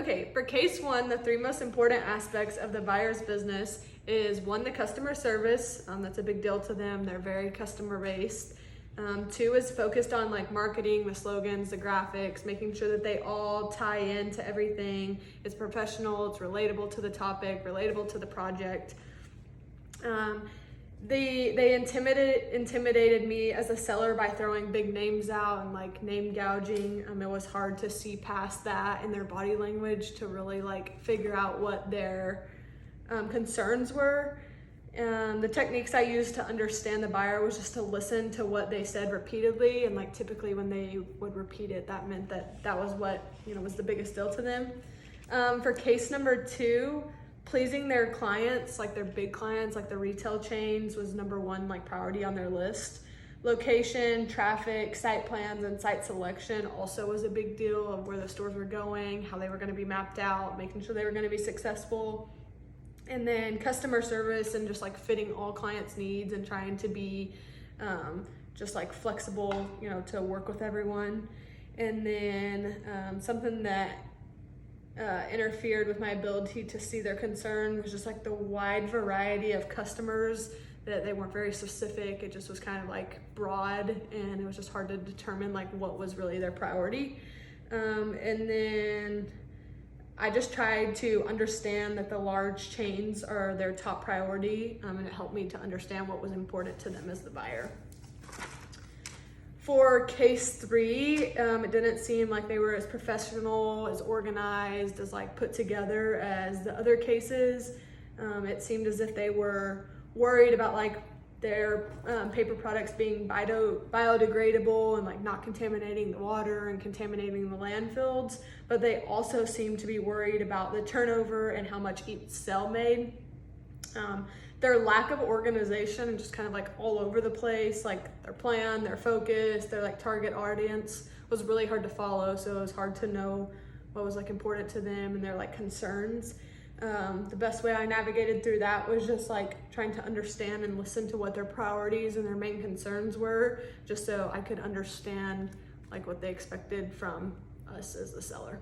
Okay, for case one, the three most important aspects of the buyer's business is one, the customer service. That's a big deal to them. They're very customer based. Two is focused on like marketing, the slogans, the graphics, making sure that they all tie into everything. It's professional, it's relatable to the topic, relatable to the project. They intimidated me as a seller by throwing big names out and like name gouging. It was hard to see past that in their body language to really like figure out what their concerns were. The techniques I used to understand the buyer was just to listen to what they said repeatedly, and like typically when they would repeat it, that meant that was what was the biggest deal to them. For case number two, pleasing their clients, like their big clients, like the retail chains, was number one like priority on their list. Location, traffic, site plans, and site selection also was a big deal of where the stores were going, how they were going to be mapped out, making sure they were going to be successful. And then customer service and just like fitting all clients' needs and trying to be just like flexible, to work with everyone. And then something that interfered with my ability to see their concern was just like the wide variety of customers, that they weren't very specific. It just was kind of like broad, and it was just hard to determine like what was really their priority. And then I just tried to understand that the large chains are their top priority, and it helped me to understand what was important to them as the buyer. For case three, it didn't seem like they were as professional, as organized, as like put together as the other cases. It seemed as if they were worried about like their paper products being biodegradable and like not contaminating the water and contaminating the landfills, but they also seemed to be worried about the turnover and how much each cell made. Their lack of organization and just kind of like all over the place, like their plan, their focus, their like target audience was really hard to follow. So it was hard to know what was like important to them and their like concerns. The best way I navigated through that was just like trying to understand and listen to what their priorities and their main concerns were, just so I could understand like what they expected from us as the seller.